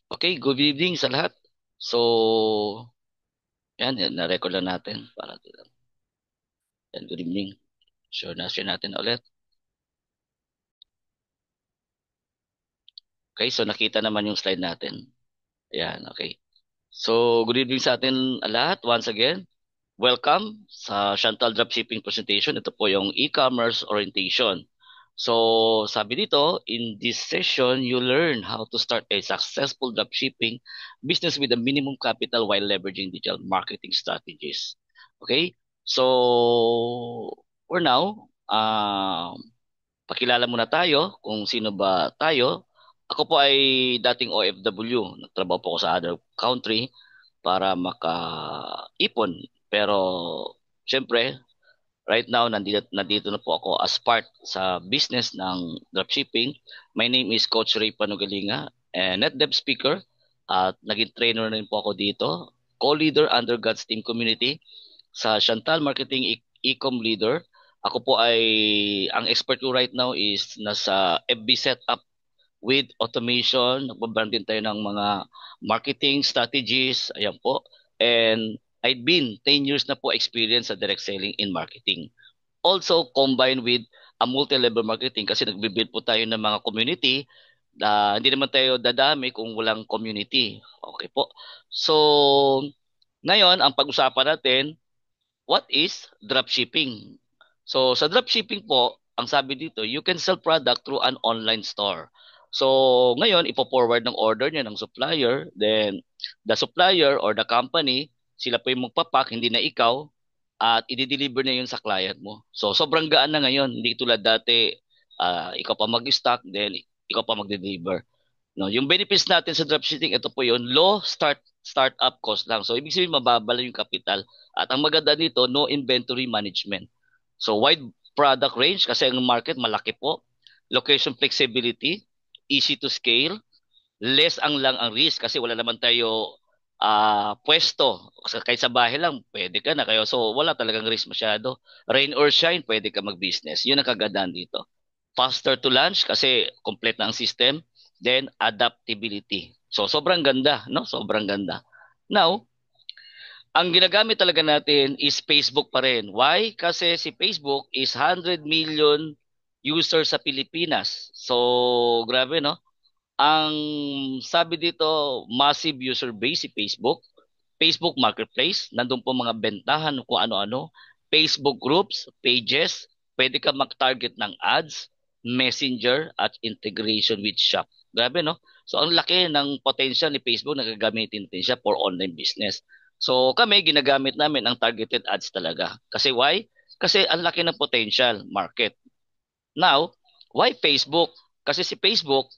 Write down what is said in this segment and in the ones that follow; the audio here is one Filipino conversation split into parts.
Okay, good evening sa lahat. So, yan, na-record lang natin. Yan, good evening. Share natin ulit. Okay, so nakita naman yung slide natin. Yan, okay. So, good evening sa atin lahat once again. Welcome sa Chantal Dropshipping Presentation. Ito po yung e-commerce orientation. So, sabi dito, in this session, you learn how to start a successful dropshipping business with a minimum capital while leveraging digital marketing strategies. Okay? So, for now, pakilala muna tayo kung sino ba tayo. Ako po ay dating OFW. Nagtrabaho po ako sa other country para makaipon. Pero, syempre, right now, nandito na po ako as part sa business ng dropshipping. My name is Coach Ray Panugalinga, and NetDev speaker. At naging trainer na rin po ako dito. Co-leader under God's Team Community sa Chantal Marketing Ecom Leader. Ako po ay, ang expert ko right now is nasa FB setup with automation. Nagbabrand din tayo ng mga marketing strategies. Ayan po. And I've been 10 years na po experience sa direct selling in marketing. Also combined with a multi-level marketing kasi nagbi-build po tayo ng mga community na hindi naman tayo dadami kung walang community. Okay po. So, ngayon, ang pag-usapan natin, what is dropshipping? So, sa dropshipping po, ang sabi dito, you can sell product through an online store. So, ngayon, ipo-forward ng order niya ng supplier, then the supplier or the company, sila po yung magpapak, hindi na ikaw, at i-deliver na yun sa client mo. So, sobrang gaan na ngayon. Hindi tulad dati, ikaw pa mag-stock, then ikaw pa mag-deliver. No, yung benefits natin sa dropshipping, ito po yun, low startup cost lang. So, ibig sabihin, mababa lang yung capital. At ang maganda dito, no inventory management. So, wide product range kasi ang market malaki po. Location flexibility, easy to scale, less ang lang ang risk kasi wala naman tayo pwesto. Kahit sa bahay lang, pwede ka na kayo. So, wala talagang risk masyado. Rain or shine, pwede ka mag-business. Yun ang kagandahan dito. Faster to launch kasi complete na ang system. Then, adaptability. So, sobrang ganda, no? Sobrang ganda. Now, ang ginagamit talaga natin is Facebook pa rin. Why? Kasi si Facebook is 100 million users sa Pilipinas. So, grabe, no? Ang sabi dito, massive user base si Facebook. Facebook Marketplace, nandun po mga bentahan kung ano-ano. Facebook groups, pages, pwede ka mag-target ng ads, messenger, at integration with shop. Grabe, no? So, ang laki ng potential ni Facebook na gagamitin natin siya for online business. So, kami, ginagamit namin ang targeted ads talaga. Kasi why? Kasi ang laki ng potential market. Now, why Facebook? Kasi si Facebook,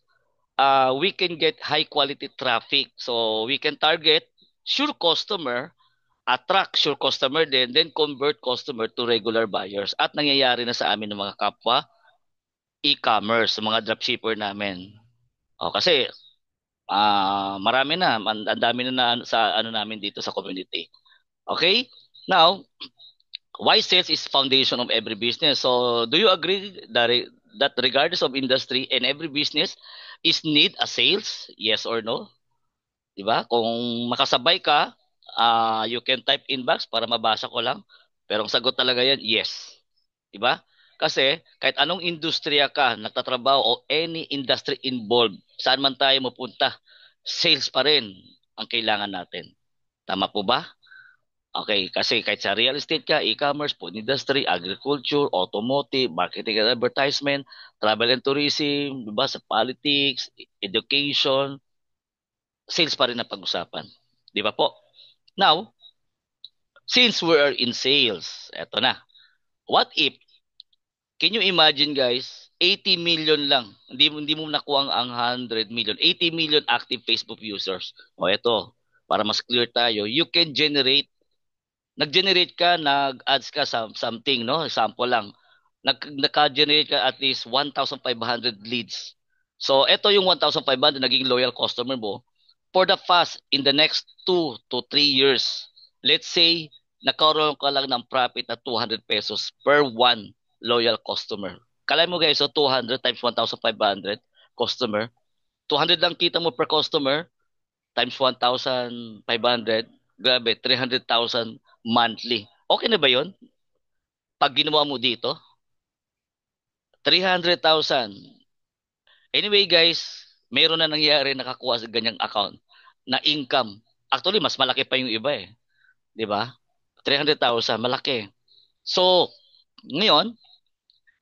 we can get high quality traffic. So we can target sure customer, attract sure customer din, then convert customer to regular buyers. At nangyayari na sa amin ng mga kapwa e-commerce, sa mga dropshipper namin. O, kasi marami na, ang dami na, sa ano namin dito sa community. Okay? Now, why sales is foundation of every business. So, do you agree that regardless of industry and every business is need a sales? Yes or no? 'Di ba? Kung makasabay ka, you can type in box para mabasa ko lang. Pero ang sagot talaga yan, yes. 'Di ba? Kasi kahit anong industriya ka, nagtatrabaho o any industry involved, saan man tayo mapunta, sales pa rin ang kailangan natin. Tama po ba? Okay, kasi kahit sa real estate ka, e-commerce, food industry, agriculture, automotive, marketing and advertisement, travel and tourism, 'di ba, sa politics, education, sales pa rin ang pag-usapan. 'Di ba po? Now, since we are in sales, eto na. What if, can you imagine guys, 80 million lang. Hindi mo nakuha ang 100 million. 80 million active Facebook users. O eto, para mas clear tayo, you can generate, nag-generate ka, nag-ads ka sa something, no? Example lang. Naka-generate ka at least 1,500 leads. So, eto yung 1,500 naging loyal customer mo. For the fast, in the next 2 to 3 years, let's say, nakaroon ka lang ng profit na 200 pesos per one loyal customer. Kala mo guys, so 200 times 1,500 customer. 200 lang kita mo per customer. times 1,500, grabe, 300,000 monthly. Okay na ba yon? Pag ginawa mo dito, 300,000. Anyway guys, meron na nangyari nakakuha sa ganyang account na income. Actually, mas malaki pa yung iba eh. Di ba? 300,000, malaki. So, ngayon,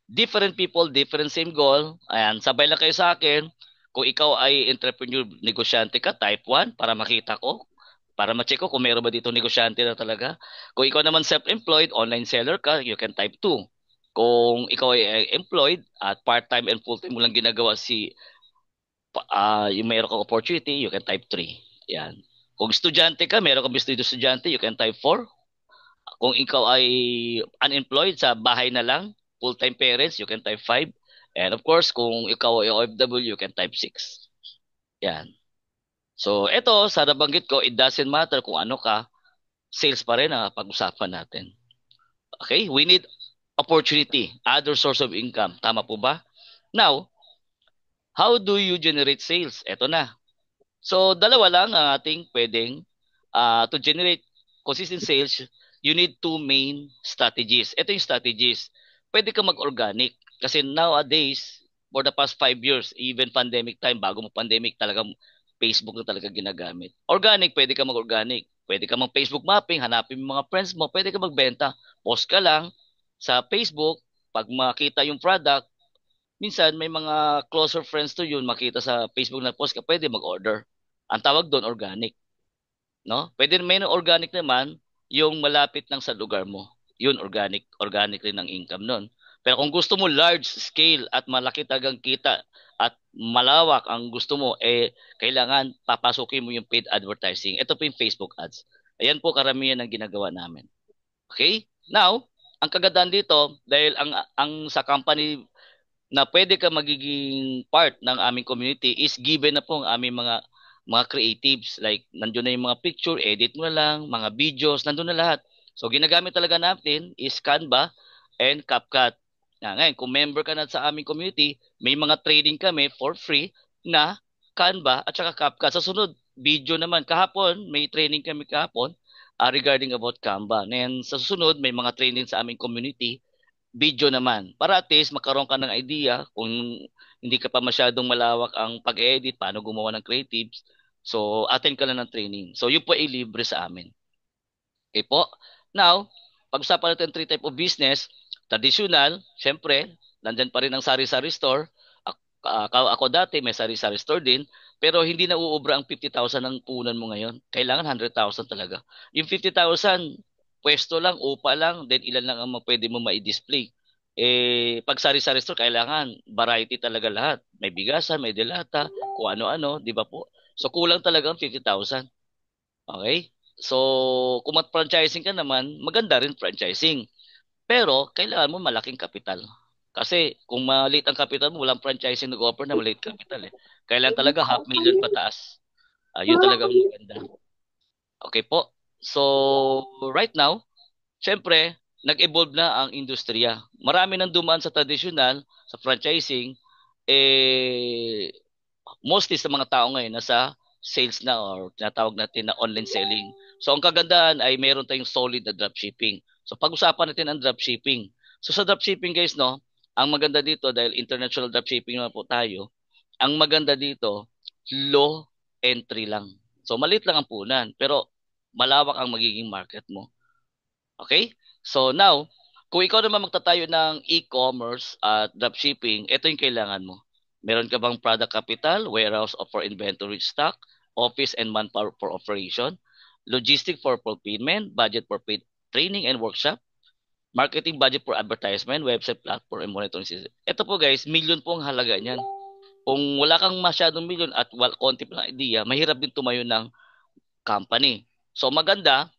different people, different same goal. Ayan, sabay lang kayo sa akin. Kung ikaw ay entrepreneur, negosyante ka, type 1 para makita ko. Para ma-check ko kung meron ba dito negosyante na talaga. Kung ikaw naman self-employed, online seller ka, you can type 2. Kung ikaw ay employed at part-time and full-time mo lang ginagawa yung meron kang opportunity, you can type 3. Yan. Kung estudyante ka, meron kang business estudyante, you can type 4. Kung ikaw ay unemployed sa bahay na lang, full-time parents, you can type 5. And of course, kung ikaw ay OFW, you can type 6. Yan. So, ito, sa nabanggit ko, it doesn't matter kung ano ka, sales pa rin ang pag-usapan natin. Okay? We need opportunity, other source of income. Tama po ba? Now, how do you generate sales? Ito na. So, dalawa lang ang ating pwedeng to generate consistent sales, you need two main strategies. Ito yung strategies. Pwede ka mag-organic. Kasi nowadays, for the past 5 years, even pandemic time, bago mo pandemic, talagang Facebook na talaga ginagamit. Organic, pwede ka mag-organic. Pwede ka mag-Facebook mapping, hanapin mo mga friends mo, pwede ka magbenta. Post ka lang sa Facebook, pag makita yung product, minsan may mga closer friends to yun, makita sa Facebook na post ka, pwede mag-order. Ang tawag doon, organic. No? Pwede may organic naman yung malapit lang sa lugar mo. Yun organic, organic rin ang income nun. Pero kung gusto mo large scale at malaki tagang kita at malawak ang gusto mo, kailangan papasukin mo yung paid advertising. Ito po yung Facebook ads. Ayan po karamihan ang ginagawa namin. Okay? Now, ang kagandahan dito, dahil ang sa company na pwede ka magiging part ng aming community is given na po ang aming mga creatives, like nandoon na yung mga picture, edit mo na lang, mga videos, nandoon na lahat. So ginagamit talaga natin is Canva and CapCut. Ngayon, kung member ka na sa aming community, may mga training kami for free na Canva at saka CapCut. Sa sunod, video naman. Kahapon, may training kami kahapon regarding about Canva. And sa susunod, may mga training sa aming community video naman. Para at least magkaroon ka ng idea kung hindi ka pa masyadong malawak ang pag-edit, paano gumawa ng creatives. So, attend ka lang ng training. So, yun po ay libre sa amin. Okay po? Now, pag-usapan natin three type of business. Traditional, syempre, nandyan pa rin ang sari-sari store. Ako dati, may sari-sari store din. Pero hindi na uubra ang 50,000 ng punan mo ngayon. Kailangan 100,000 talaga. Yung 50,000, pwesto lang, upa lang, then ilan lang ang pwede mo ma-display. Pag sari-sari store, kailangan variety talaga lahat. May bigasan, may delata, kung ano-ano, di ba po? So, kulang talaga ang 50,000. Okay? So, kung mag-franchising ka naman, maganda rin franchising. Pero, kailangan mo malaking kapital. Kasi, kung maliit ang kapital mo, walang franchising nag-offer na maliit kapital eh. Kailangan talaga 500,000 pataas. Yun talaga ang maganda. Okay po? So, right now, syempre, nag-evolve na ang industriya. Marami nang dumaan sa traditional, sa franchising, mostly sa mga tao ngayon nasa sales na or tinatawag natin na online selling. So ang kagandahan ay meron tayong solid na dropshipping. So pag-usapan natin ang dropshipping. So sa dropshipping guys, no, ang maganda dito dahil international dropshipping naman po tayo, ang maganda dito, low entry lang. So maliit lang ang punan, pero malawak ang magiging market mo. Okay? So now, kung ikaw naman magtatayo ng e-commerce at dropshipping, ito yung kailangan mo. Meron ka bang product capital, warehouse for inventory stock, office and manpower for operation, logistic for fulfillment, budget for paid training and workshop, marketing budget for advertisement, website platform and monitoring system. Ito po guys, million po ang halaga niyan. Kung wala kang masyadong million at konti pa lang idea, mahirap din tumayo ng company. So maganda,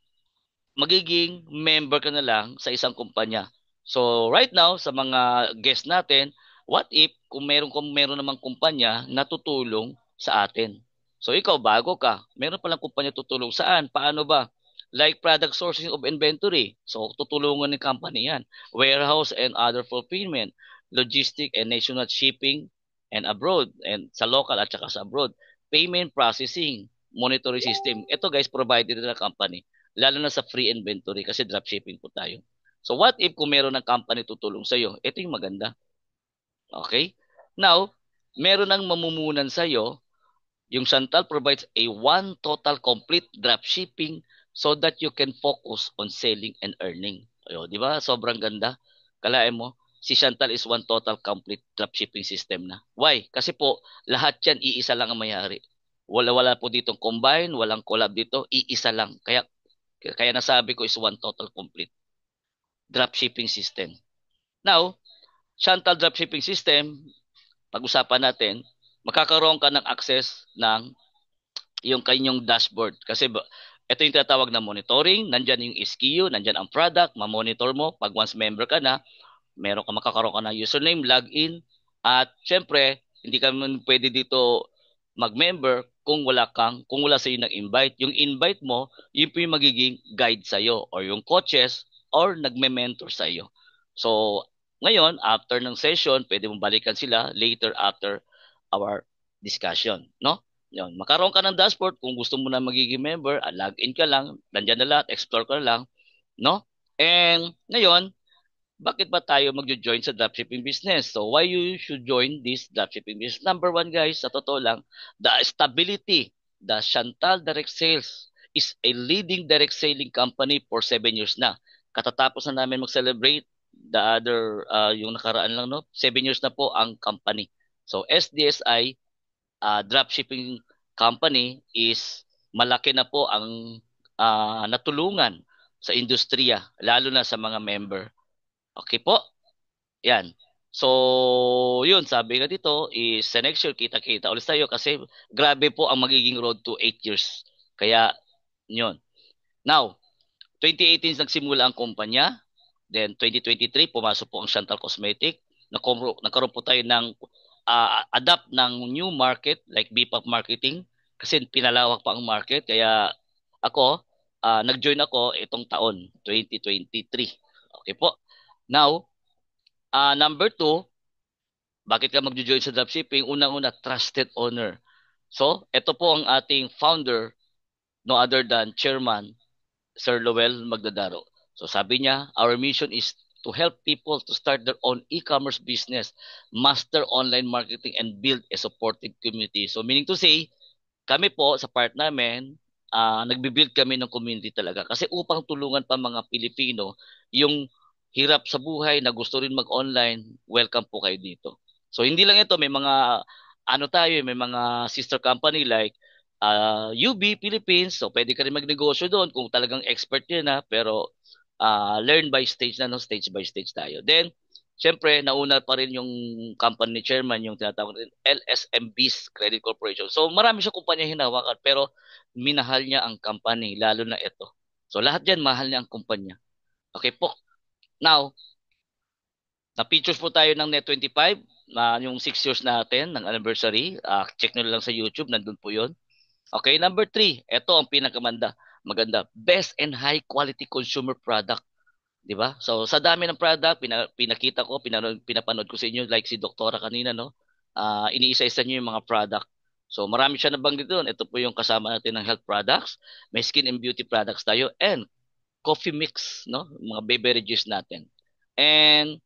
magiging member ka na lang sa isang kumpanya. So right now sa mga guest natin, what if kung meron namang kumpanya na tutulong sa atin. So ikaw bago ka, meron palang kumpanya tutulong saan? Paano ba? Like product sourcing of inventory. So tutulungan ng company 'yan. Warehouse and other fulfillment, logistic and national shipping and abroad and sa local at saka sa abroad. Payment processing, monitoring system. Ito guys, provided na ng company. Lalo na sa free inventory kasi dropshipping po tayo. So what if kung meron ng company tutulong sa'yo? Ito yung maganda. Okay? Now, meron ng mamumunan sa'yo. Yung Chantal provides a one total complete dropshipping so that you can focus on selling and earning. Ayo, di ba? Sobrang ganda. Kalain mo, si Chantal is one total complete dropshipping system na. Why? Kasi po, lahat yan iisa lang ang mayari. Wala po ditong combine, walang collab dito, iisa lang. Kaya nasabi ko is one total complete dropshipping system. Now, Chantal dropshipping system, pag-usapan natin, magkakaroon ka ng access ng yung kanyang dashboard. Kasi ito yung tinatawag na monitoring, nandyan yung SKU, nandyan ang product, ma-monitor mo. Pag once member ka na, meron ka makakaroon ka ng username, login, at syempre, hindi ka man pwede dito mag-member kung wala sa iyo nag-invite. Yung invite mo, yun po yung magiging guide sa iyo or yung coaches or nagme-mentor sa iyo. So, ngayon, after ng session, pwede mong balikan sila later after our discussion, no? Yun, makaroon ka ng dashboard kung gusto mo na magiging member, login ka lang, nandiyan na lahat, explore ka lang, no? And ngayon, bakit ba tayo magjo-join sa dropshipping business? So, why you should join this dropshipping business? Number one, guys, sa totoo lang, the stability. The Chantal Direct Sales is a leading direct selling company for 7 years na. Katatapos na namin mag-celebrate the other, yung nakaraan lang, no? 7 years na po ang company. So, SDSI, dropshipping company is malaki na po ang natulungan sa industriya, lalo na sa mga member. Okay po? Yan. So, yun, sabi nga dito, is sa next year, kita-kita ulit tayo kasi grabe po ang magiging road to 8 years. Kaya, yun. Now, 2018 nagsimula ang kumpanya. Then, 2023, pumasok po ang Chantal Cosmetic. Nagkaroon po tayo ng adapt ng new market like BPAP marketing kasi pinalawak pa ang market. Kaya, ako, nag-join ako itong taon, 2023. Okay po. Now, number two, bakit ka magjo-join sa dropshipping? Unang-una, trusted owner. So, ito po ang ating founder, no other than Chairman Sir Lowell Magdadaro. So, sabi niya, our mission is to help people to start their own e-commerce business, master online marketing, and build a supportive community. So, meaning to say, kami po sa part namin, nagbi-build kami ng community talaga. Kasi upang tulungan pa mga Pilipino, yung hirap sa buhay na gusto rin mag-online, welcome po kayo dito. So hindi lang ito, may mga ano tayo, may mga sister company like UB Philippines. So pwede ka rin magnegosyo doon kung talagang expert yun na, pero learn by stage na, no? Stage by stage tayo. Then, syempre, nauna pa rin yung company ni chairman, yung tinatawag rin LSMB's Credit Corporation. So, marami siya kumpanya hinawakan, pero minahal niya ang company, lalo na ito. So, lahat yan, mahal niya ang kumpanya. Okay po. Now, na-features po tayo ng Net25, na yung 6 years natin, ng anniversary. Check nyo lang sa YouTube, nandun po yun. Okay, number 3, ito ang pinakamanda. Maganda, best and high quality consumer product. 'Di ba? So sa dami ng product pinakita ko, pinapanood ko sa inyo like si Doktora kanina, no. Iniisa-isa niyo yung mga product. So marami siya nabanggit doon. Ito po yung kasama natin ng health products, may skin and beauty products tayo and coffee mix, no, mga beverages natin. And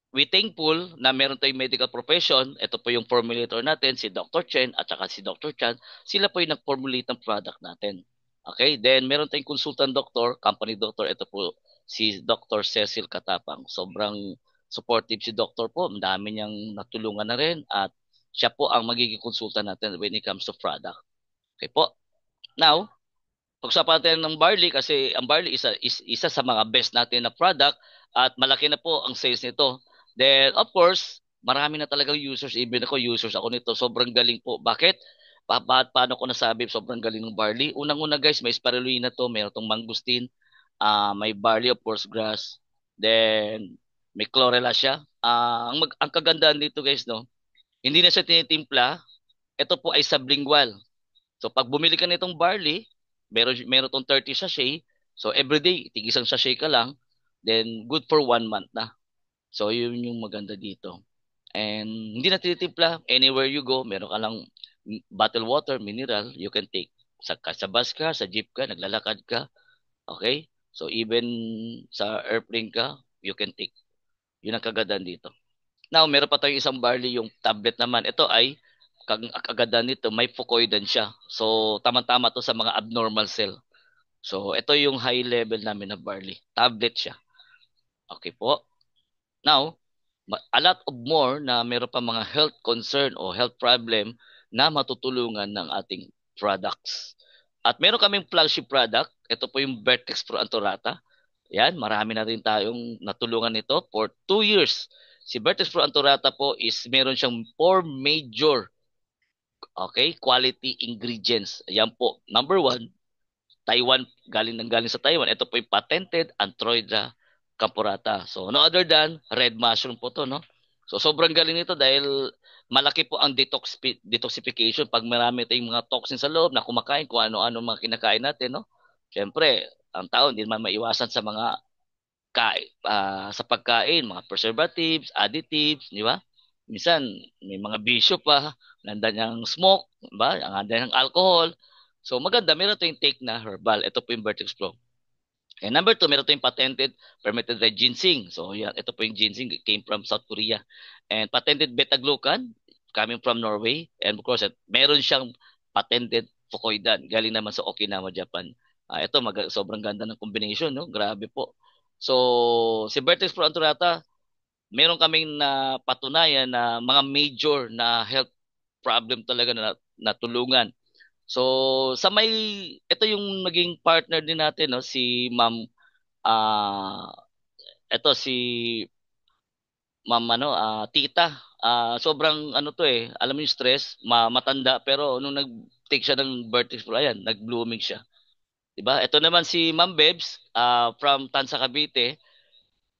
we thankful na meron tayong medical profession. Ito po yung formulator natin, si Dr. Chen at saka si Dr. Chan. Sila po yung nag-formulate ng product natin. Okay? Then, meron tayong consultant doctor, company doctor. Ito po si Dr. Cecil Katapang. Sobrang supportive si doctor po. Ang dami niyang natulungan na rin at siya po ang magiging consultant natin when it comes to product. Okay po? Now, pag-usapan natin ng barley kasi ang barley isa sa mga best natin na product at malaki na po ang sales nito. Then, of course, marami na talagang users. Even ako, users ako nito. Sobrang galing po. Bakit? Paano ko nasabi sobrang galing ng barley? Unang-una guys, may spirulina to, mayroon tong mangustin, may barley of course grass, then may chlorella siya. Ang kagandahan dito guys, no, hindi na siya tinitimpla. Ito po ay sublingual. So pag bumili ka nitong barley, meron tong 30 sachet. So everyday, tig-isang sachet ka lang, then good for 1 month na. So, yun yung maganda dito. And hindi na tinitimpla. Anywhere you go, meron ka lang bottled water, mineral, you can take. Sa bus ka, sa jeep ka, naglalakad ka, okay? So even sa airplane ka, you can take. Yun ang kagandaan dito. Now, meron pa tayong isang barley, yung tablet naman. Ito ay, kagandaan nito, may fucoidan siya. So, tama-tama to sa mga abnormal cell. So, ito yung high level namin na barley. Tablet siya. Okay po. Now, a lot of more na meron pa mga health concern o health problem na matutulungan ng ating products. At meron kaming flagship product. Ito po yung Vertex Pro Antorata. Yan, marami na rin tayong natulungan nito for 2 years. Si Vertex Pro Antorata po is meron siyang 4 major, okay, quality ingredients. Yan po. Number one, Taiwan, galing sa Taiwan. Ito po yung patented Antroida campurata. So, no other than red mushroom po to, no? So, sobrang galing nito dahil malaki po ang detoxification pag marami tayong mga toxins sa loob na kumakain kung ano-ano mga kinakain natin, no? Siyempre, ang tao hindi naman maiwasan sa mga sa pagkain, mga preservatives, additives, di ba? Minsan, may mga bisyo pa, nandan yung smoke, di ba? Nandan yung alcohol. So, maganda, meron tayong take na herbal. Ito po yung Vertex Pro. And number two, meron tayong patented fermented red ginseng. So, yan, ito po yung ginseng, came from South Korea. And patented beta-glucan, coming from Norway. And of course, meron siyang patented fucoidan, galing naman sa Okinawa, Japan. Ito, sobrang ganda ng combination, no? Grabe po. So, si Vertex Pro Antorata, meron kaming na patunayan na mga major na health problem talaga na natulungan. So, ito yung naging partner din natin, no, si Ma'am, ah, ito si Ma'am, Tita. Sobrang ano to eh, alam mo yung stress, matanda, pero nung nag-take siya ng Vertex Pro, ayan, nag-blooming siya. 'Di ba? Ito naman si Ma'am Bebs, from Tansa Cavite.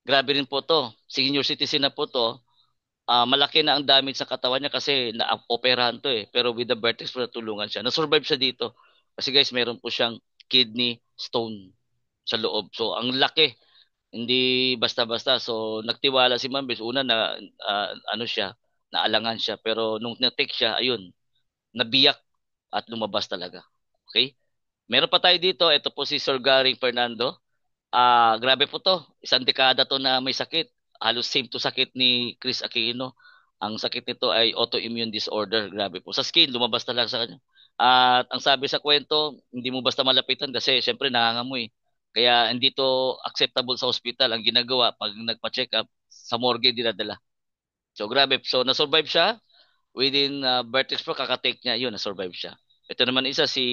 Grabe rin po to. Senior citizen na po to. Malaki na ang damage sa katawan niya kasi na-operahan to eh. Pero with the Vertex Pro, tulungan siya. Na-survive siya dito. Kasi guys, meron po siyang kidney stone sa loob. So, ang laki. Hindi basta-basta. So, nagtiwala si Ma'am Bes. Una na, ano siya, naalangan siya. Pero nung na-take siya, ayun, nabiyak at lumabas talaga. Okay? Meron pa tayo dito. Ito po si Sir Garing Fernando. Grabe po to. Isang dekada to na may sakit. Halos same to sakit ni Chris Aquino. Ang sakit nito ay autoimmune disorder. Grabe po. Sa skin, lumabas talaga sa kanya. At ang sabi sa kwento, hindi mo basta malapitan kasi syempre nangangamoy. Kaya hindi to acceptable sa hospital. Ang ginagawa, pag nagpa-check up, sa morgue dinadala. So grabe. So na-survive siya. Within Vertex Pro, kakatake niya, yun, na-survive siya. Ito naman isa si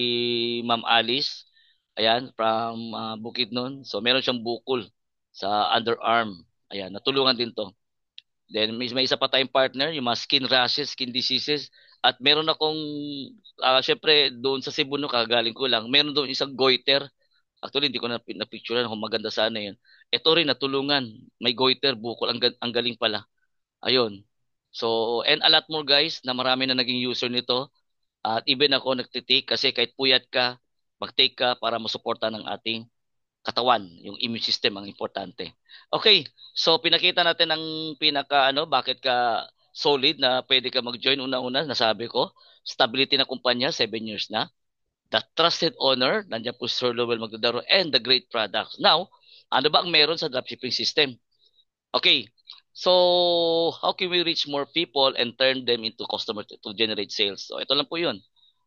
Ma'am Alice. Ayan, from Bukidnon. So, meron siyang bukol sa underarm. Ayan, natulungan din to. Then, may isa pa tayong partner, yung mga skin rashes, skin diseases. At meron akong, syempre, doon sa Cebu, no, kagaling ko lang, meron doon isang goiter. Actually, hindi ko na-picturean kung maganda sana yun. Ito rin, natulungan. May goiter, bukol. Ang galing pala. Ayun. So, and a lot more guys na marami na naging user nito. At even ako nagtitake kasi kahit puyat ka, mag-take ka para masuporta ng ating katawan. Yung immune system ang importante. Okay, so pinakita natin ang bakit ka solid na pwede ka mag-join. Una-una, nasabi ko, stability na kumpanya, 7 years na. The trusted owner, nandiyan po Sir Lowell Magdadaro, and the great products. Now, ano ba ang meron sa dropshipping system? Okay, so how can we reach more people and turn them into customers to generate sales? So ito lang po yun.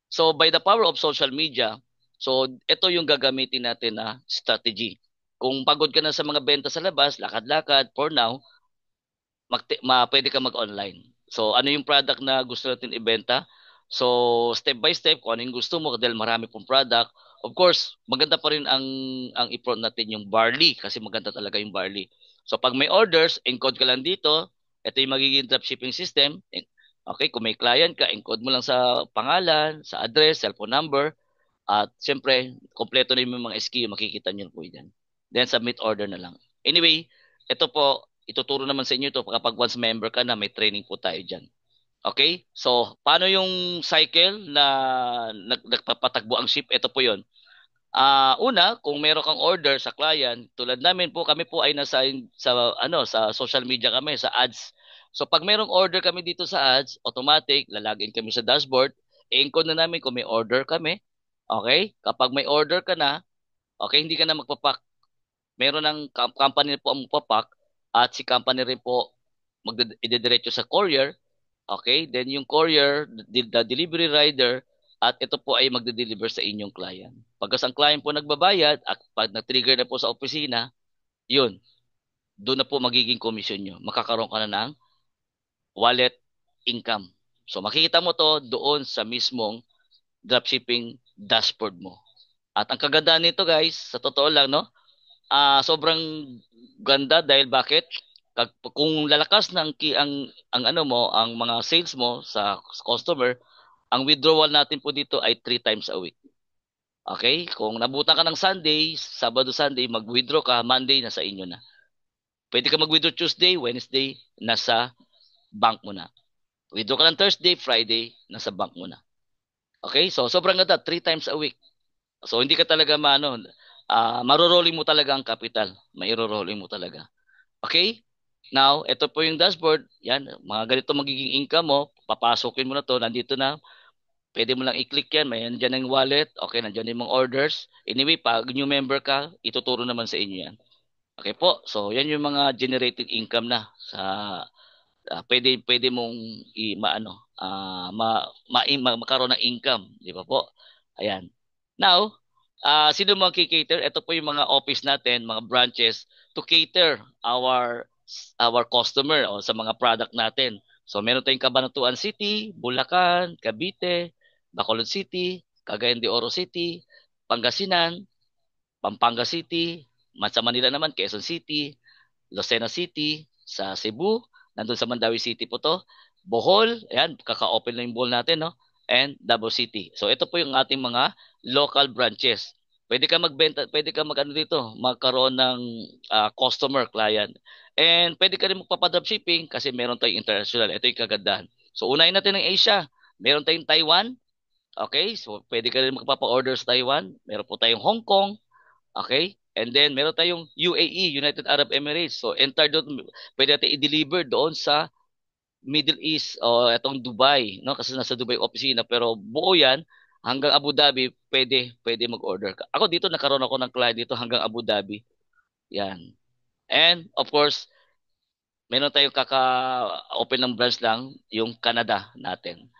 So by the power of social media, so ito yung gagamitin natin na strategy. Kung pagod ka na sa mga benta sa labas, lakad-lakad, for now, pwede ka mag-online. So ano yung product na gusto natin ibenta? So step by step, kung ano yung gusto mo, dahil marami pong product. Of course, maganda pa rin ang i-promote natin yung barley kasi maganda talaga yung barley. So pag may orders, encode ka lang dito. Ito yung magiging dropshipping system. Okay, kung may client ka, encode mo lang sa pangalan, sa address, cellphone number, at siyempre, kompleto na yung mga SKU, makikita nyo po yan. Then, submit order na lang. Anyway, ito po, ituturo naman sa inyo ito kapag once member ka na, may training po tayo dyan. Okay? So, paano yung cycle na nagpapatagbo ang ship? Ito po yon. Una, kung meron kang order sa client, tulad namin po, kami po ay sa social media kami, sa ads. So pag merong order kami dito sa ads, automatic lalagin kami sa dashboard. i-encode na namin kung may order kami. Okay? Kapag may order ka na, okay, hindi ka na magpapak. Meron ng company po ang magpapak at si company rin po idediretso sa courier. Okay? Then yung courier, the delivery rider, at ito po ay magde-deliver sa inyong client. Pagkas ang client po nagbabayad, at pag na-trigger na po sa opisina, yun, doon na po magiging commission nyo. Makakaroon ka na ng wallet income. So makikita mo to doon sa mismong dropshipping dashboard mo. At ang kagandahan nito guys, sa totoo lang no, sobrang ganda dahil bakit? Kung lalakas ng ang ano mo, ang mga sales mo sa customer, ang withdrawal natin po dito ay 3 times a week. Okay? Kung nabutan ka ng Sunday, Sabado, Sunday, mag-withdraw ka, Monday, nasa inyo na. Pwede ka mag-withdraw Tuesday, Wednesday, nasa bank mo na. Withdraw ka ng Thursday, Friday, nasa bank mo na. Okay? So, sobrang ganda, 3 times a week. So, hindi ka talaga marorolling mo talaga ang capital. Mairorolling mo talaga. Okay? Now, ito po yung dashboard. Yan, mga ganito magiging income mo. Papasokin mo na to. Nandito na. Pwede mo lang i-click yan. May nandyan ang wallet. Okay, nandyan yung mga orders. Anyway, pag new member ka, ituturo naman sa inyo yan. Okay po. So, yan yung mga generated income na sa pwede mong maano magkaroon ng income, di ba po? Ayan. Now, sino mga kikater? Ito po yung mga office natin, mga branches to cater our customer o sa mga product natin. So, meron tayong Cabanatuan City, Bulacan, Cavite, Bacolod City, Cagayan de Oro City, Pangasinan, Pampanga City, sa Manila naman, Quezon City, Lucena City, sa Cebu, nandun sa Mandawi City po to. Bohol, ayan, kaka-open na yung Bohol natin, no? And Davao City. So ito po yung ating mga local branches. Pwede ka magbenta, pwede ka magano dito, magkaroon ng customer client. And pwede ka rin magpapadrop shipping kasi meron tayong international. Ito yung kagandahan. So unahin natin ng Asia. Meron tayong Taiwan. Okay? So pwede ka rin magpapa-order sa Taiwan. Meron po tayong Hong Kong. Okay? And then, meron tayong UAE, United Arab Emirates. So, entire doon, pwede natin i-deliver doon sa Middle East o itong Dubai, no? Kasi nasa Dubai opisina. Pero buo yan, hanggang Abu Dhabi, pwede mag-order ka. Ako dito, nakaroon ako ng client dito hanggang Abu Dhabi. Yan. And, of course, meron tayong kaka-open ng branch lang, yung Canada natin.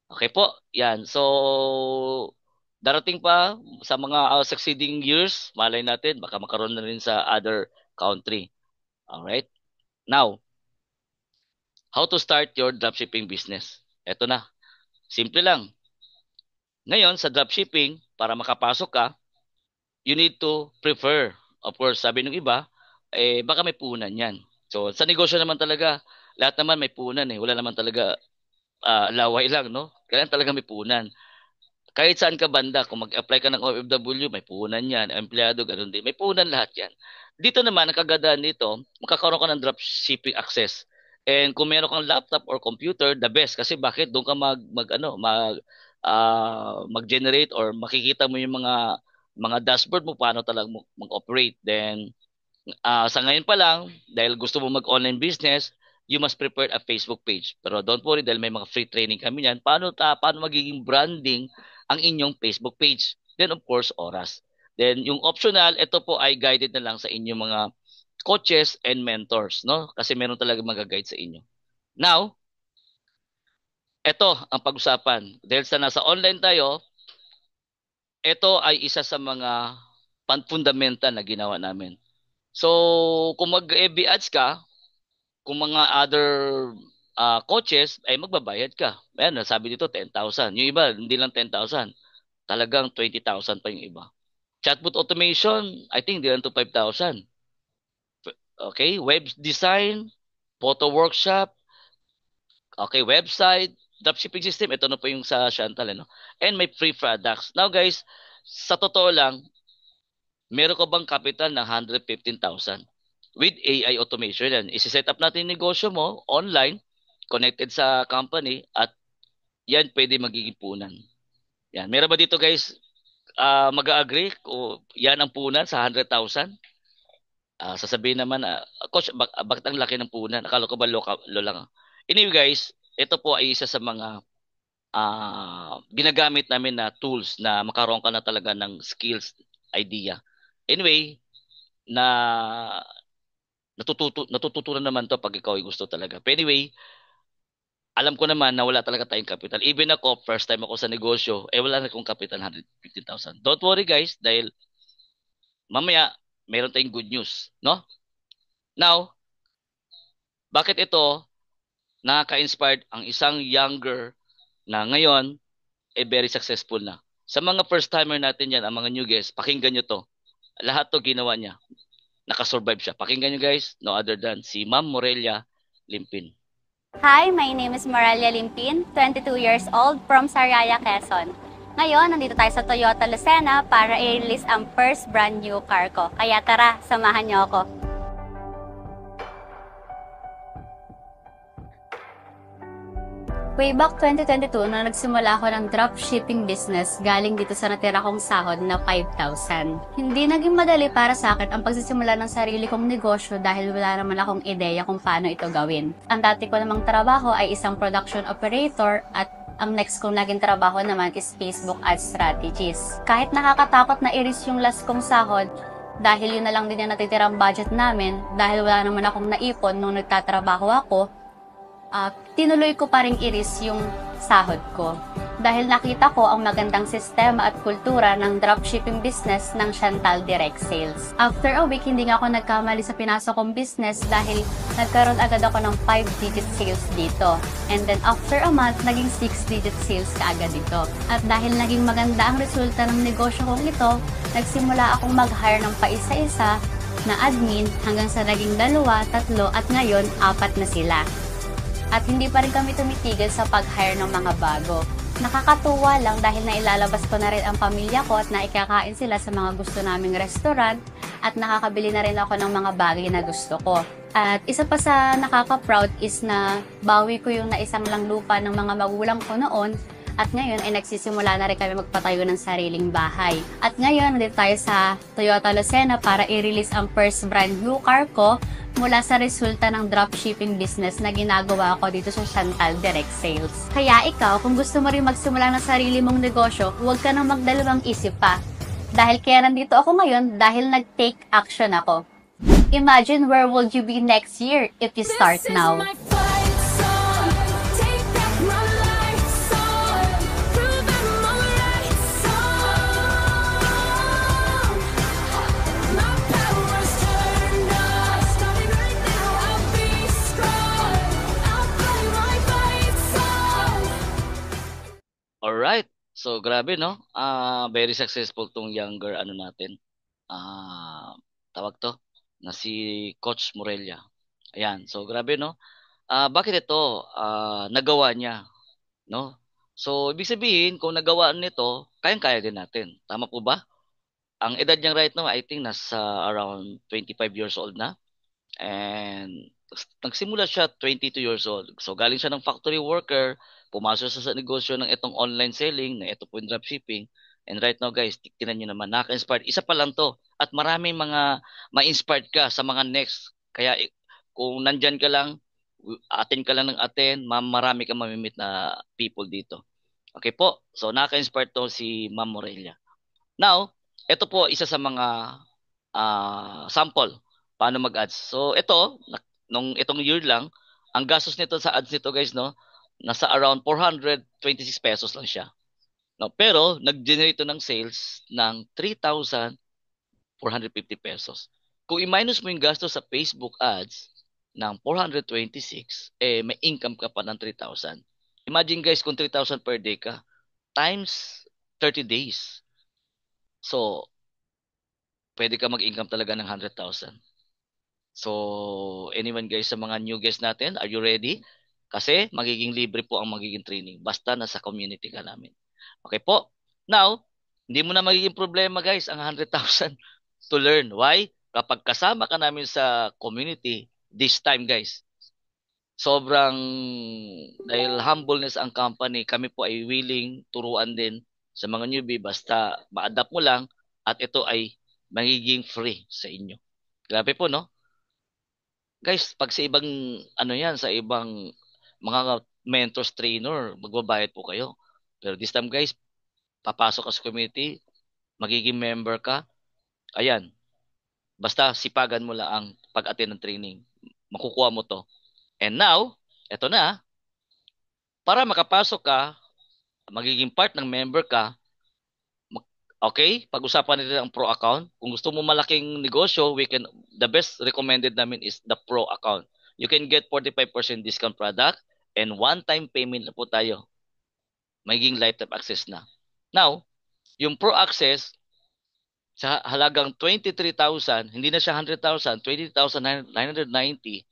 Okay po, yan. So, darating pa sa mga succeeding years, malay natin, baka makaroon na rin sa other country. Alright? Now, how to start your dropshipping business? Ito na. Simple lang. Ngayon, sa dropshipping, para makapasok ka, you need to prefer. Of course, sabi ng iba, baka may puhunan yan. So, sa negosyo naman talaga, lahat naman may puhunan eh. Wala naman talaga laway lang, no? Kailangan talaga may puhunan. Kahit saan ka banda, kung mag-apply ka ng OFW, may puhunan yan. Empleyado, ganun din. May puhunan lahat yan. Dito naman, ang kagandahan dito, makakaroon ka ng dropshipping access. And kung meron kang laptop or computer, the best. Kasi bakit? Doon ka mag-generate or makikita mo yung mga dashboard mo, paano talaga mag-operate. Then, sa ngayon pa lang, dahil gusto mo mag-online business, you must prepare a Facebook page. Pero don't worry dahil may mga free training kami niyan. Paano magiging branding ang inyong Facebook page? Then of course, oras. Then yung optional, ito po ay guided na lang sa inyong mga coaches and mentors, no? Kasi meron talaga mag-guide sa inyo. Now, ito ang pag-usapan. Dahil sa nasa online tayo, ito ay isa sa mga fundamental na ginawa namin. So, kung mag-FB ads ka, kung mga other coaches, ay magbabayad ka. Ayan, sabi dito 10,000. Yung iba, hindi lang 10,000. Talagang 20,000 pa yung iba. Chatbot automation, I think, hindi lang to 5,000. Okay, web design, photo workshop, okay, website, dropshipping system, ito na po yung sa Chantal, no? And may free products. Now guys, sa totoo lang, meron ka bang capital ng 115,000? With AI automation yan. Isi-set up natin yung negosyo mo online, connected sa company, at yan pwede magiging punan. Yan. Meron ba dito guys mag-agree o yan ang punan sa 100,000? Sasabihin naman, Coach, bakit ang laki ng punan? Akala ko ba lo lang? Anyway guys, ito po ay isa sa mga ginagamit namin na tools na makaroon ka na talaga ng skills, idea. Anyway, na natututunan naman to pag ikaw ay gusto talaga. But anyway, alam ko naman na wala talaga tayong capital. Even ako, first time ako sa negosyo, wala na akong capital, 150,000. Don't worry guys, dahil mamaya, meron tayong good news. No? Now, bakit ito nakaka-inspired ang isang younger na ngayon very successful na. Sa mga first timer natin yan, ang mga new guests, pakinggan nyo to. Lahat to ginawa niya. Nakasurvive siya. Pakinggan nyo guys, no other than si Ma'am Morelia Limpin. Hi, my name is Morelia Limpin, 22 years old from Sariaya, Quezon. Ngayon, nandito tayo sa Toyota Lucena para i-release ang first brand new car ko. Kaya tara, samahan niyo ako. Way back 2022, nung nagsimula ako ng dropshipping business galing dito sa natira kong sahod na 5,000. Hindi naging madali para sa akin ang pagsisimula ng sarili kong negosyo dahil wala naman akong ideya kung paano ito gawin. Ang dati ko namang trabaho ay isang production operator at ang next kong naging trabaho naman is Facebook Ads Strategies. Kahit nakakatakot na i-reach yung last kong sahod, dahil yun na lang din yung natitirang budget namin, dahil wala naman akong naipon nung nagtatrabaho ako, tinuloy ko pa rin iris yung sahod ko. Dahil nakita ko ang magandang sistema at kultura ng dropshipping business ng Chantal Direct Sales. After a week, hindi nga ako nagkamali sa pinasok kong business dahil nagkaroon agad ako ng 5-digit sales dito. And then after a month, naging 6-digit sales kaagad dito. At dahil naging maganda ang resulta ng negosyo kong ito, nagsimula akong mag-hire ng paisa-isa na admin hanggang sa naging 2, 3 at ngayon 4 na sila. At hindi pa rin kami tumitigil sa pag-hire ng mga bago. Nakakatuwa lang dahil nailalabas ko na rin ang pamilya ko at naikakain sila sa mga gusto naming restaurant at nakakabili na rin ako ng mga bagay na gusto ko. At isa pa sa nakaka-proud is na bawi ko yung naisang lang lupa ng mga magulang ko noon at ngayon ay nagsisimula na rin kami magpatayo ng sariling bahay. At ngayon, nandito tayo sa Toyota Lucena para i-release ang first brand new car ko mula sa resulta ng dropshipping business na ginagawa ko dito sa Chantal Direct Sales. Kaya ikaw, kung gusto mo rin magsimula ng sarili mong negosyo, huwag ka nang magdalawang isip pa. Dahil kaya nandito ako ngayon dahil nag-take action ako. Imagine where will you be next year if you start now. Alright. So, grabe, no? Very successful tong younger ano natin. Ah, tawag to na si Coach Morelia. Ayan. So, grabe, no? Bakit ito nagawa niya, no? So, ibig sabihin, kung nagawa nito, kayang-kaya din natin. Tama po ba? Ang edad niya right now, I think nasa around 25 years old na. And nagsimula siya 22 years old. So galing siya ng factory worker, pumasok siya sa negosyo ng itong online selling, na ito po yung dropshipping. And right now guys, tingnan niyo naman, nakaka-inspired. Isa pa lang to. At maraming mga ma-inspired ka sa mga next. Kaya kung nandyan ka lang, attend ka lang ng attend, marami kang mamimit na people dito. Okay po. So nakaka-inspired to si Ma'am Morelia. Now, ito po isa sa mga sample paano mag-ads. So ito, nung itong year lang, ang gastos nito sa ads nito guys, no, nasa around 426 pesos lang siya. No, pero nag-generate ito ng sales ng 3,450 pesos. Kung i-minus mo yung gastos sa Facebook ads ng 426, may income ka pa ng 3,000. Imagine guys kung 3,000 per day ka, times 30 days. So, pwede ka mag-income talaga ng 100,000. So, anyone guys sa mga new guests natin, are you ready? Kasi magiging libre po ang magiging training. Basta nasa community ka namin. Okay po? Now, hindi mo na magiging problema guys ang 100,000 to learn. Why? Kapag kasama ka namin sa community, this time guys, sobrang dahil humbleness ang company, kami po ay willing turuan din sa mga newbie basta ma-adapt mo lang at ito ay magiging free sa inyo. Grabe po, no? Guys, pag sa ibang ano yan, sa ibang mga mentors trainer, magbabayad po kayo. Pero this time guys, papasok ka sa community, magiging member ka, ayan, basta sipagan mo lang ang pag-attend ng training. Makukuha mo to. And now, eto na, para makapasok ka, magiging part ng member ka, okay? Pag-usapan natin ang pro account. Kung gusto mo malaking negosyo, the best recommended namin is the pro account. You can get 45% discount product and one-time payment na po tayo. Magiging lifetime access na. Now, yung pro access, sa halagang 23,000, hindi na siya 100,000, 20,990,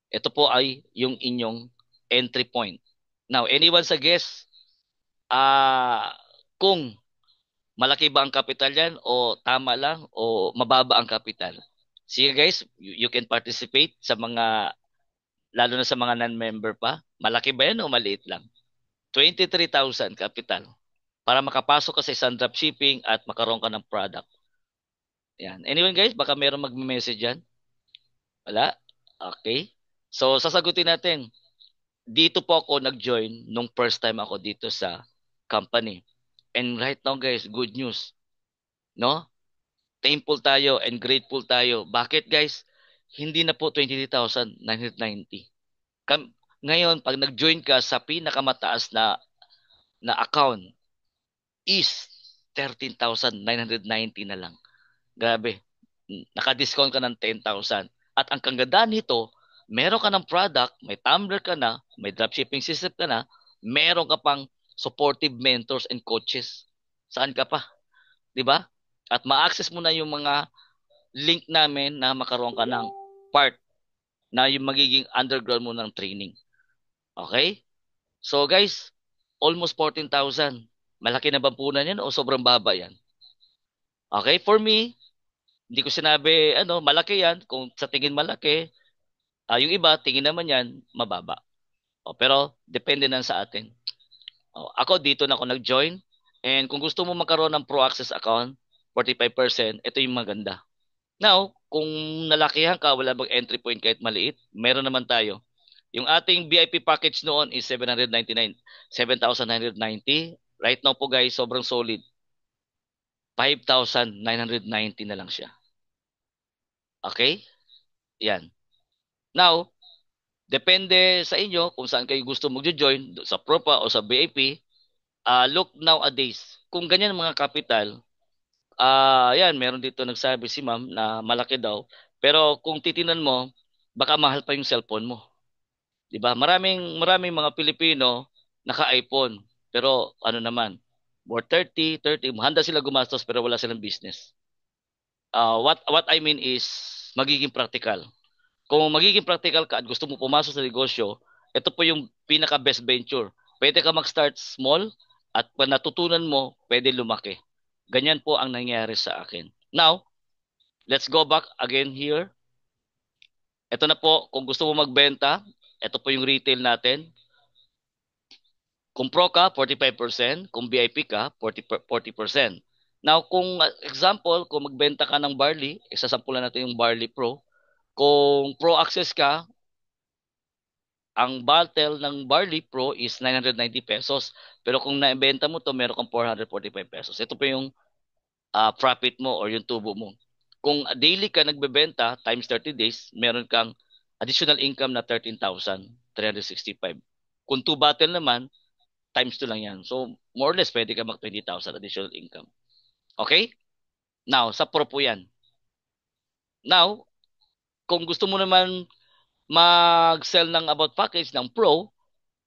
ito po ay yung inyong entry point. Now, anyone sa guest, kung malaki ba ang capital yan o tama lang o mababa ang capital. Sige guys, you can participate sa mga, lalo na sa mga non-member pa. Malaki ba yan o maliit lang? 23,000 capital para makapasok ka sa isang dropshipping at makaroon ka ng product. Yan. Anyway guys, baka meron mag-message yan. Wala? Okay. So, sasagutin natin. Dito po ako nag-join nung first time ako dito sa company. And right now guys, good news. No? Thankful tayo and grateful tayo. Bakit guys? Hindi na po 23,990. Ngayon, pag nag-join ka sa pinakamataas na account is 13,990 na lang. Grabe. Naka-discount ka ng 10,000. At ang kagandaan nito, meron ka ng product, may tumbler ka na, may dropshipping system ka na, meron ka pang supportive mentors and coaches. Saan ka pa? 'Di ba? At ma-access mo na yung mga link namin na makaroon ka ng part na yung magiging underground mo ng training. Okay? So guys, almost 14,000. Malaki na ba punan yan o sobrang baba yan? Okay? For me, hindi ko sinabi, malaki yan. Kung sa tingin malaki, yung iba, tingin naman yan, mababa. Pero, depende na sa atin. Ako, dito na ako nag-join. And kung gusto mo magkaroon ng Pro Access account, 45%, ito yung maganda. Now, kung nalakihan ka, wala bang entry point kahit maliit, meron naman tayo. Yung ating VIP package noon is 799, 7,990. Right now po guys, sobrang solid. 5,990 na lang siya. Okay? Yan. Now, depende sa inyo kung saan kayo gusto mag-join, sa Propa o sa VIP. Look nowadays, kung ganyan mga capital, yan, meron dito nagsabi si ma'am na malaki daw. Pero kung titinan mo, baka mahal pa yung cellphone mo. 'Di ba? Maraming mga Pilipino naka-iPhone. Pero ano naman, more 30, handa sila gumastos pero wala silang business. What I mean is magiging practical. Kung magiging practical ka at gusto mo pumasok sa negosyo, ito po yung pinaka best venture. Pwede ka mag-start small at pag natutunan mo, pwede lumaki. Ganyan po ang nangyari sa akin. Now, let's go back again here. Ito na po, kung gusto mo magbenta, ito po yung retail natin. Kung pro ka, 45%. Kung VIP ka, 40%. Now, kung example, kung magbenta ka ng barley, isasampulan natin yung barley pro. Kung pro access ka, ang bottle ng barley pro is 990 pesos. Pero kung naibenta mo to, meron kang 445 pesos. Ito po yung profit mo or yung tubo mo. Kung daily ka nagbebenta times 30 days, meron kang additional income na 13,365. Kung 2 bottle naman, times 2 lang yan. So, more or less, pwede ka mag 20,000 additional income. Okay? Now, sa pro po yan. Now, kung gusto mo naman mag-sell ng about package ng pro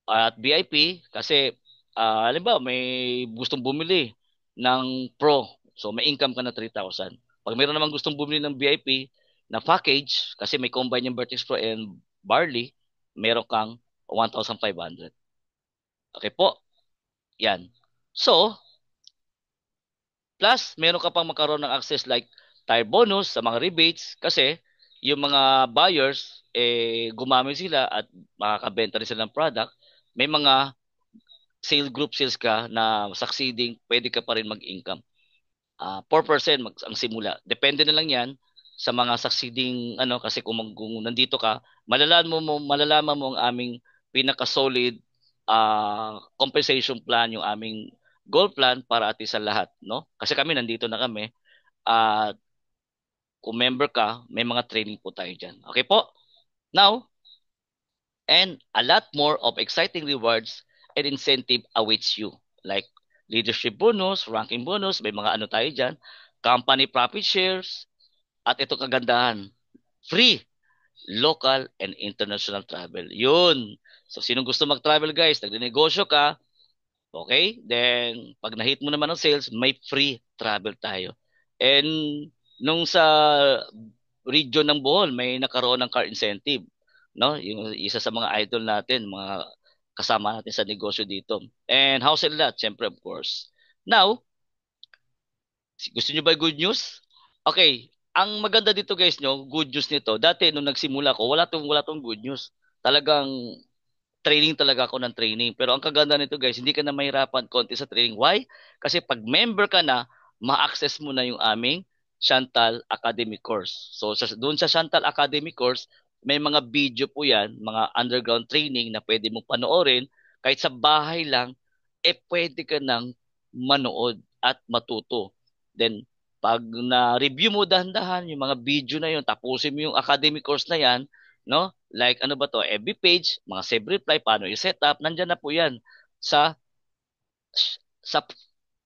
at VIP, kasi, halimbawa, may gustong bumili ng pro. So, may income ka na 3,000. Pag mayroon naman gustong bumili ng VIP na package, kasi may combine yung Vertex Pro and Barley, meron kang 1,500. Okay po? Yan. So, plus, meron ka pang magkaroon ng access like tire bonus sa mga rebates kasi yung mga buyers, gumamit sila at makakabenta rin sila ng product. May mga group sales ka na succeeding, pwede ka pa rin mag-income. 4% ang simula. Depende na lang yan sa mga succeeding kasi kung nandito ka, malalaman mo ang aming pinaka-solid compensation plan, yung aming goal plan para at least sa lahat, no? Kasi kami nandito na kami. At kung member ka, may mga training po tayo dyan. Okay po? Now, and a lot more of exciting rewards and incentive awaits you. Like leadership bonus, ranking bonus, may mga ano tayo dyan, company profit shares, at ito kagandahan, free local and international travel. Yun. So, sinong gusto mag-travel guys, nagde-negosyo ka, okay? Then, pag na-hit mo naman ang sales, may free travel tayo. And, nung sa region ng Bohol, may nakaroon ng car incentive. No? Yung isa sa mga idol natin, mga kasama natin sa negosyo dito. And house and lot, syempre of course. Now, gusto nyo ba good news? Okay, ang maganda dito guys nyo, good news nito, dati nung nagsimula ko, wala tong good news. Talagang training talaga ako ng training. Pero ang kaganda nito guys, hindi ka na mahirapan konti sa training. Why? Kasi pag member ka na, ma-access mo na yung aming Chantal Academy course. So doon sa Chantal Academy course, may mga video po yan, mga underground training na pwede mong panoorin. Kahit sa bahay lang, pwede ka nang manood at matuto. Then, pag na-review mo dahan-dahan yung mga video na yun, tapusin mo yung academy course na yan, no? Like ano ba to, FB page, mga save reply, paano i-set up, nandyan na po yan sa sa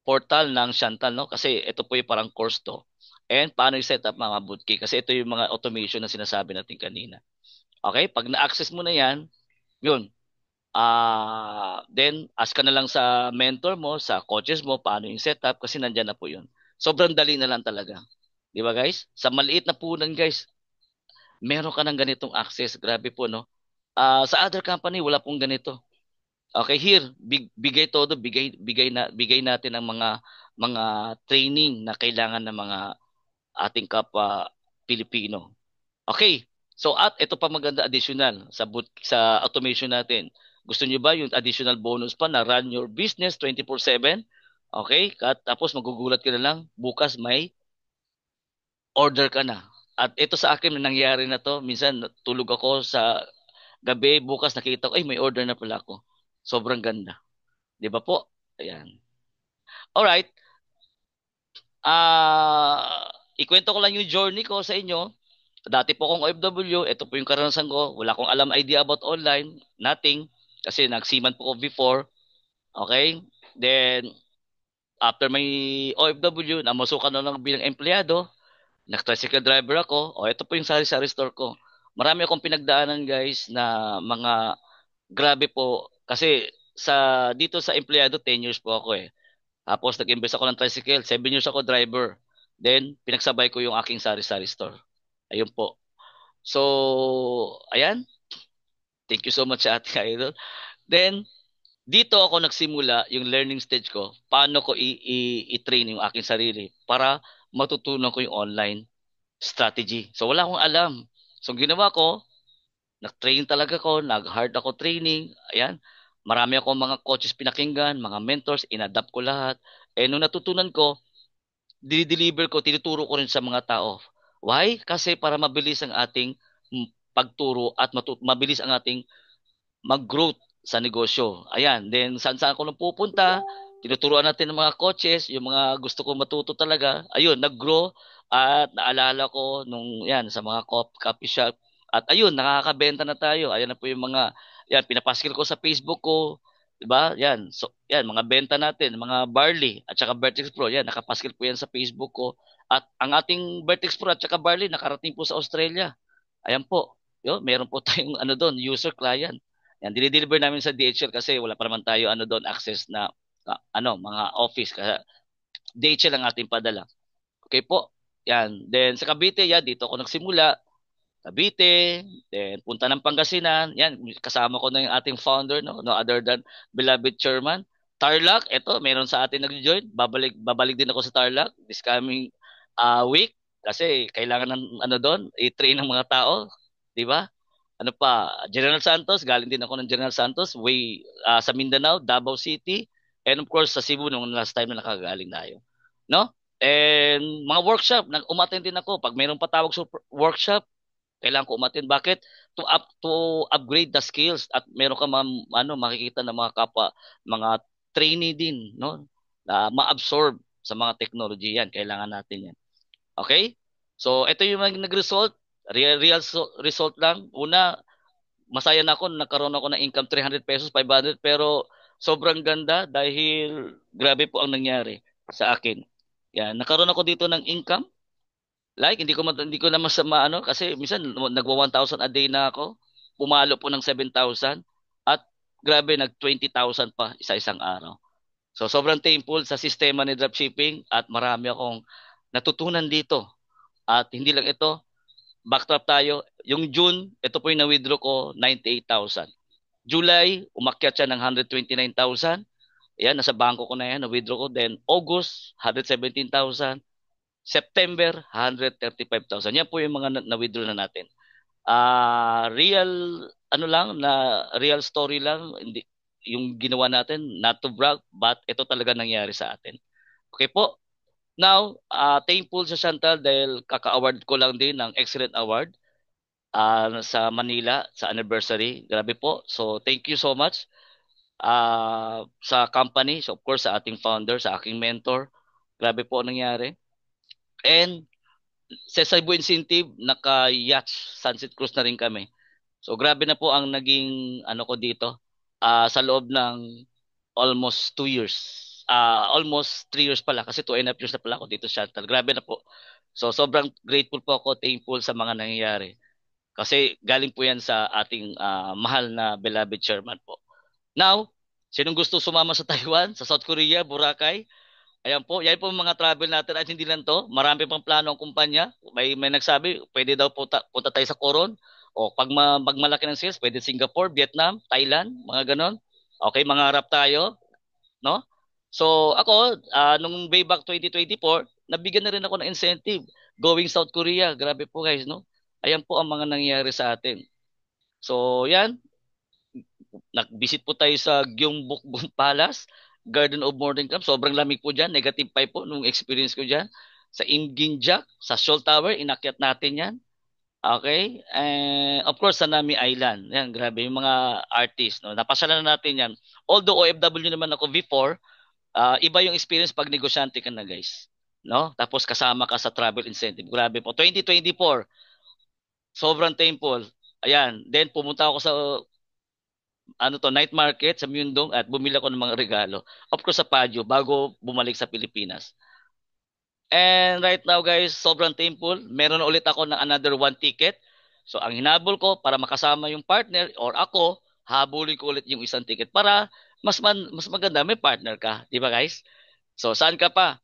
portal ng Chantal, no? Kasi ito po yung parang course to. And paano i-set up mga bootcamp kasi ito yung mga automation na sinasabi natin kanina. Okay? Pag na-access mo na yan, yun. Then ask ka na lang sa mentor mo, sa coaches mo, paano yung setup kasi nandyan na po yun. Sobrang dali na lang talaga. Di ba guys? Sa maliit na punan guys, meron ka ng ganitong access. Grabe po, no? Sa other company, wala pong ganito. Okay, here, bigay todo, bigay natin ang mga training na kailangan ng mga ating kapwa Pilipino. Okay. So at ito pa maganda additional sa automation natin. Gusto niyo ba yung additional bonus pa na run your business 24/7? Okay? At tapos magugulat ka na lang, bukas may order ka na. At ito sa akin nangyari na to, minsan tulog ako sa gabi, bukas nakita ko, ay may order na pala ako. Sobrang ganda. 'Di ba po? Ayan. Alright. Ikwento ko lang yung journey ko sa inyo. Dati po akong OFW, ito po yung karanasan ko. Wala akong alam idea about online, nothing. Kasi nagsiman po ako before. Okay? Then, after may OFW, namasukan na lang bilang empleyado, nag-tricycle driver ako. O, ito po yung sari-sari store ko. Marami akong pinagdaanan guys na mga grabe po. Kasi dito sa empleyado, 10 years po ako eh. Tapos nag-invest ako ng tricycle, 7 years ako driver. Then, pinagsabay ko yung aking sari-sari store. Ayun po. So, ayan. Thank you so much sa ating idol. Then, dito ako nagsimula yung learning stage ko. Paano ko i-train yung aking sarili para matutunan ko yung online strategy. So, wala akong alam. So, ginawa ko, nag-train talaga ko, nag-hard ako training. Ayan. Marami akong mga coaches pinakinggan, mga mentors, inadapt ko lahat. Eh, nung natutunan ko, dinideliver ko, tinuturo ko rin sa mga tao. Why? Kasi para mabilis ang ating pagturo at mabilis ang ating mag-growth sa negosyo. Ayan, then saan-saan ako nang pupunta, tinuturuan natin ng mga coaches, yung mga gusto ko matuto talaga. Ayun, nag-grow at naalala ko nung yan sa mga coffee shop. At ayun, nakakabenta na tayo. Ayan na po yung mga yan pinapaskil ko sa Facebook ko, 'di ba? Yan. So, yan mga benta natin, mga barley at saka Vertex Pro. Yan, nakapaskil po yan sa Facebook ko. At ang ating Vertex Pro at saka barley nakarating po sa Australia. Ayan po. Yo, meron po tayong ano doon, user client. Yan, dinideliver namin sa DHL kasi wala pa naman tayo ano doon access na mga office kasi DHL ang ating padala. Okay po. Yan. Then sa Cavite, yan dito ako nagsimula. Cavite, then punta ng Pangasinan. Yan, kasama ko na yung ating founder no other than beloved chairman. Tarlac, eto, meron sa atin nag-join. Babalik din ako sa Tarlac this coming week kasi kailangan ng ano doon, i-train ng mga tao, 'di ba? Ano pa, General Santos, galing din ako ng General Santos, sa Mindanao, Davao City, and of course sa Cebu nung last time na nakagaling tayo. No? And mga workshop, umattend din ako. Pag mayroong patawag sa workshop, kailangan ko umattend. Bakit? to upgrade the skills at meron ka makikita ng mga kapwa, mga trainee din, no? Na ma-absorb sa mga technology yan. Kailangan natin yan. Okay? So, ito yung nag-result. Result lang. Una, masaya na ako, nagkaroon ako ng income 300 pesos, 500, pero sobrang ganda dahil grabe po ang nangyari sa akin. Yan, nagkaroon ako dito ng income. Like, hindi ko na masama kasi minsan nagwa 1,000 a day na ako. Pumalo po ng 7,000 at grabe nag 20,000 pa isa-isang araw. So sobrang thankful sa sistema ni dropshipping at marami akong natutunan dito. At hindi lang ito, backtrack tayo. Yung June, ito po yung na-withdraw ko, 98,000. July, umakyat siya ng 129,000. Ayan, nasa bangko ko na yan, na-withdraw ko. Then August, 117,000. September, 135,000. Yan po yung mga na-withdraw na natin. Real, real story lang, hindi, yung ginawa natin, not to brag, but ito talaga nangyari sa atin. Okay po. Now, thankful sa Chantal dahil kaka-award ko lang din ng Excellent Award sa Manila sa anniversary. Grabe po. So, thank you so much sa company. So, of course, sa ating founder, sa aking mentor. Grabe po ang nangyari. And sa Cebu Incentive, naka-yacht Sunset Cruise na rin kami. So, grabe na po ang naging ko dito sa loob ng almost 2 years. Almost 3 years pala kasi 2.5 years na pala ako dito sa Chantal. Grabe na po. So, sobrang grateful po ako, thankful sa mga nangyayari. Kasi galing po yan sa ating mahal na beloved chairman po. Now, sinong gusto sumama sa Taiwan, sa South Korea, Boracay? Ayan po, yan po mga travel natin at hindi lang to. Marami pang plano ang kumpanya. May nagsabi, pwede daw punta tayo sa Coron. O pag magmalaki ng sales, pwede Singapore, Vietnam, Thailand, mga ganon. Okay, mangarap tayo, no? So ako, nung way back 2024, nabigyan na rin ako ng incentive going South Korea. Grabe po guys, no? Ayan po ang mga nangyayari sa atin. So yan, nag-visit po tayo sa Gyeongbokgung Palace, Garden of Modern Camp. Sobrang lamig po dyan. Negative 5 po nung experience ko dyan. Sa Imginjak, sa Seoul Tower, inakyat natin yan. Okay? And of course, sa Nami Island. Yan, grabe. Yung mga artists. No? Napasala na natin yan. Although OFW naman ako before, iba yung experience pag negosyante ka na guys. No? Tapos kasama ka sa travel incentive. Grabe po. 2024, sobrang thankful. Ayan. Then pumunta ako sa night market sa Myeongdong at bumili ako ng mga regalo. Of course sa Baguio bago bumalik sa Pilipinas. And right now guys, sobrang thankful. Meron na ulit ako ng another 1 ticket. So ang hinabol ko para makasama yung partner or ako, habulin ko ulit yung isang ticket para mas maganda may partner ka, 'di ba guys? So saan ka pa?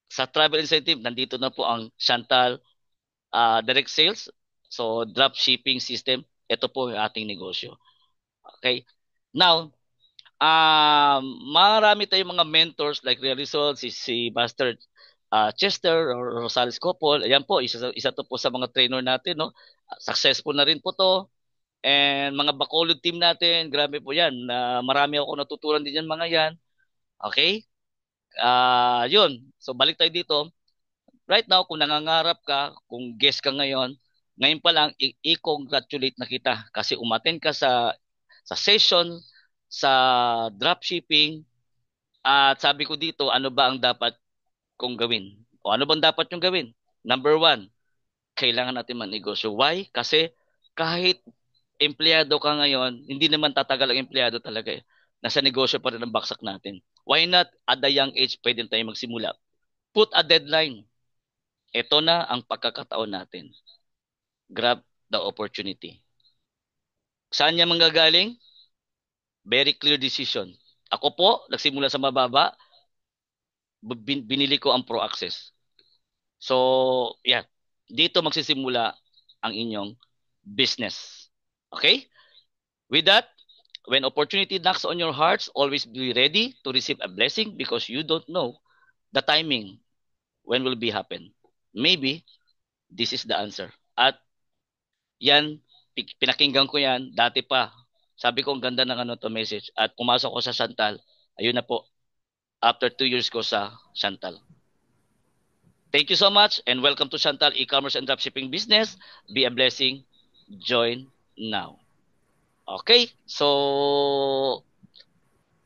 Sa travel incentive, nandito na po ang Chantal direct sales. So drop shipping system, ito po yung ating negosyo. Okay. Now, marami tayong mga mentors like Real Results, si Master Chester or Rosales Copol. Ayan po, isa to po sa mga trainer natin, no? Successful na rin po to. And mga Bacolod team natin, grabe po yan. Marami ako natutunan din yan mga yan. Okay? Yun. So, balik tayo dito. Right now, kung nangangarap ka, kung guest ka ngayon pa lang, i-congratulate na kita kasi umaten ka sa session, sa dropshipping, at sabi ko dito, ano ba ang dapat kong gawin? O ano bang dapat yung gawin? Number 1, kailangan natin magnegosyo. Why? Kasi kahit empleyado ka ngayon, hindi naman tatagal ang empleyado talaga eh. Nasa negosyo pa rin ang baksak natin. Why not at the young age pwede tayo magsimula? Put a deadline. Ito na ang pagkakataon natin. Grab the opportunity. Saan niya manggagaling? Very clear decision. Ako po, nagsimula sa mababa, binili ko ang Pro Access. So, yeah. Dito magsisimula ang inyong business. Okay? With that, when opportunity knocks on your hearts, always be ready to receive a blessing because you don't know the timing when will be happen. Maybe, this is the answer. At yan, pinakinggan ko yan, dati pa. Sabi ko, ang ganda ng to message. At pumasok ko sa Chantal, ayun na po, after 2 years ko sa Chantal. Thank you so much and welcome to Chantal E-Commerce and Dropshipping Business. Be a blessing. join now. Okay? So,